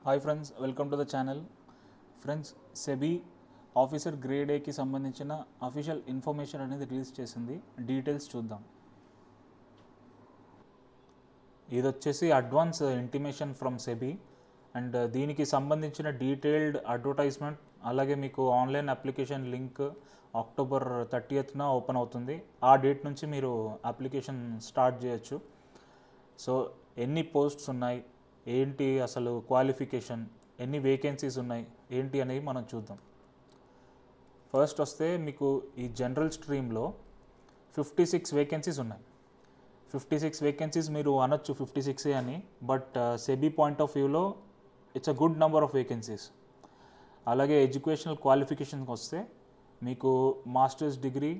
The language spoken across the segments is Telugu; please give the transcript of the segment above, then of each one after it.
Hi friends, welcome to the channel. Friends, SEBI officer grade ఏకి సంబంధించిన అఫీషియల్ ఇన్ఫర్మేషన్ అనేది రిలీజ్ చేసింది. డీటెయిల్స్ చూద్దాం. ఇది వచ్చేసి advance intimation from SEBI and దీనికి సంబంధించిన డీటెయిల్డ్ అడ్వర్టైజ్మెంట్, అలాగే మీకు online application link October 30th open అవుతుంది. ఆ డేట్ నుంచి మీరు అప్లికేషన్ స్టార్ట్ చేయొచ్చు. సో ఎన్ని పోస్ట్స్ ఉన్నాయి, ఏంటి అసలు క్వాలిఫికేషన్, ఎన్ని వేకెన్సీస్ ఉన్నాయి ఏంటి అనేవి మనం చూద్దాం. ఫస్ట్ వస్తే మీకు ఈ జనరల్ స్ట్రీమ్లో 56 వేకెన్సీస్ ఉన్నాయి. 56 వేకెన్సీస్ మీరు అనొచ్చు 56 అని, బట్ సెబీ పాయింట్ ఆఫ్ వ్యూలో it's a good number of vacancies. అలాగే ఎడ్యుకేషనల్ క్వాలిఫికేషన్కి వస్తే మీకు masters degree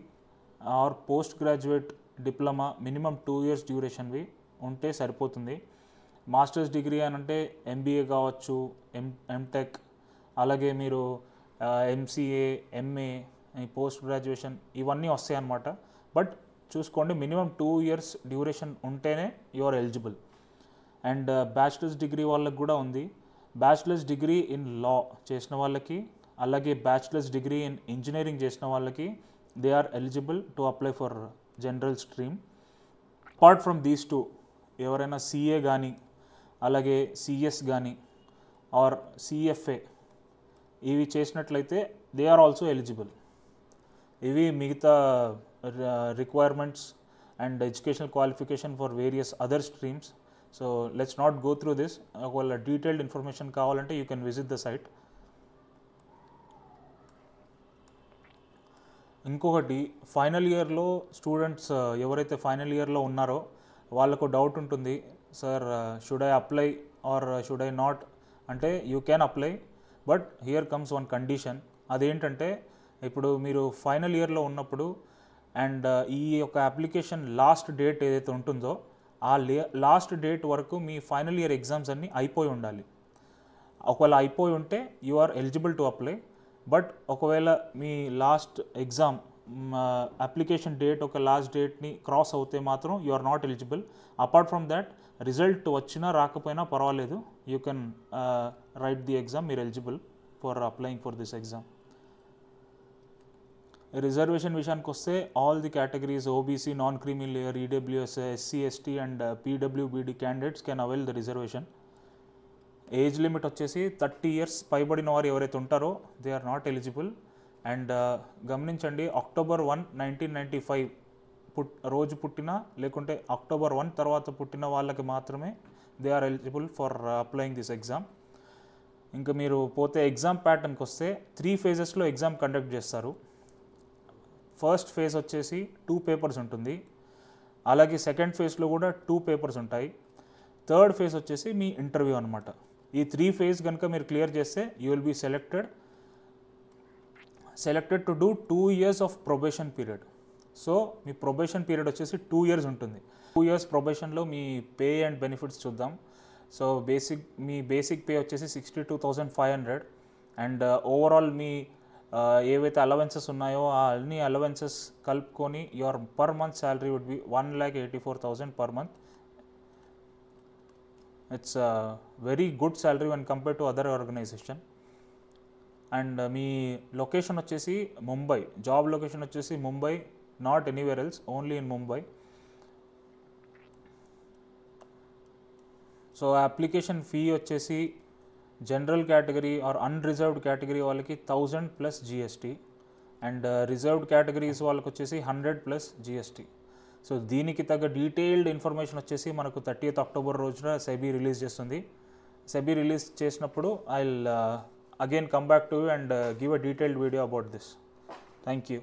or post graduate diploma minimum 2 years డ్యూరేషన్వి ఉంటే సరిపోతుంది. మాస్టర్స్ డిగ్రీ అని అంటే ఎంబీఏ కావచ్చు, ఎంటెక్, అలాగే మీరు ఎంసీఏ, ఎంఏ, పోస్ట్ గ్రాడ్యుయేషన్ ఇవన్నీ వస్తాయి అన్నమాట. బట్ చూసుకోండి, మినిమం 2 years డ్యూరేషన్ ఉంటేనే you are eligible. And bachelors degree వాళ్ళకి కూడా ఉంది. బ్యాచిలర్స్ డిగ్రీ ఇన్ లా చేసిన వాళ్ళకి, అలాగే బ్యాచిలర్స్ డిగ్రీ ఇన్ ఇంజనీరింగ్ చేసిన వాళ్ళకి they are eligible to apply for general stream. Apart from these two, ఎవరైనా సిఏ కానీ, అలాగే సిఎస్ కానీ ఆర్ సిఎఫ్ఏ ఇవి చేసినట్లయితే దే ఆర్ ఆల్సో ఎలిజిబుల్. ఇవి మిగతా requirements and educational qualification for various other streams. So let's not go through this. ఒకవేళ డీటెయిల్డ్ ఇన్ఫర్మేషన్ కావాలంటే you can visit the site. ఇంకొకటి, ఫైనల్ ఇయర్లో స్టూడెంట్స్ ఎవరైతే ఫైనల్ ఇయర్లో ఉన్నారో వాళ్ళకు డౌట్ ఉంటుంది, sir should I apply or should I not అంటే you can apply, but here comes one condition. అదేంటంటే, ఇప్పుడు మీరు ఫైనల్ ఇయర్లో ఉన్నప్పుడు అండ్ ఈ యొక్క అప్లికేషన్ లాస్ట్ డేట్ ఏదైతే ఉంటుందో ఆ లాస్ట్ డేట్ వరకు మీ ఫైనల్ ఇయర్ ఎగ్జామ్స్ అన్నీ అయిపోయి ఉండాలి. ఒకవేళ అయిపోయి ఉంటే you are eligible to apply. But ఒకవేళ మీ లాస్ట్ ఎగ్జామ్ అప్లికేషన్ డేట్ ఒక లాస్ట్ డేట్ని క్రాస్ అవుతే మాత్రం you are not eligible. Apart from that, result వచ్చినా రాకపోయినా పర్వాలేదు, you can write the exam, మీరు eligible for applying for this exam. Reservation విషయానికి వస్తే all the categories OBC, non creamy layer, EWS, SC, ST and పీడబ్ల్యూబీడీ candidates can avail the reservation. Age limit వచ్చేసి 30 years పైబడిన వారు ఎవరైతే ఉంటారో they are not eligible. And గమనించండి, October 1, 1995 రోజు పుట్టిన, లేకుంటే October 1 తర్వాత పుట్టిన వాళ్ళకి మాత్రమే they are eligible for applying this exam. ఇంకా మీరు పోతే ఎగ్జామ్ ప్యాటర్న్కి వస్తే 3 phases ఎగ్జామ్ కండక్ట్ చేస్తారు. ఫస్ట్ ఫేజ్ వచ్చేసి 2 papers ఉంటుంది. అలాగే సెకండ్ ఫేజ్లో కూడా 2 papers ఉంటాయి. థర్డ్ ఫేజ్ వచ్చేసి మీ ఇంటర్వ్యూ అనమాట. ఈ 3 phases కనుక మీరు క్లియర్ చేస్తే you will be selected to do 2 years of probation period. So మీ ప్రొబేషన్ పీరియడ్ వచ్చేసి 2 years ఉంటుంది. 2 years ప్రొబేషన్లో మీ పే అండ్ బెనిఫిట్స్ చూద్దాం. సో మీ బేసిక్ పే వచ్చేసి 62,500 అండ్ ఓవరాల్ మీ ఏవైతే అలవెన్సెస్ ఉన్నాయో ఆ అన్ని అలవెన్సెస్ కలుపుకొని your per month salary would be 1,84,000 per month. It's very good salary one compare to other organization. And మీ లొకేషన్ వచ్చేసి ముంబై, జాబ్ లొకేషన్ వచ్చేసి Mumbai, not anywhere else, only in Mumbai. So application fee వచ్చేసి general category or unreserved category వాళ్ళకి 1000 plus GST and reserved categories వాళ్ళకి వచ్చేసి 100 plus GST. సో దీనికి తగ్గ డీటెయిల్డ్ ఇన్ఫర్మేషన్ వచ్చేసి మనకు 30th October రోజున సెబీ రిలీజ్ చేస్తుంది. సెబీ రిలీజ్ చేసినప్పుడు I will again come back to you and give a detailed video about this. Thank you.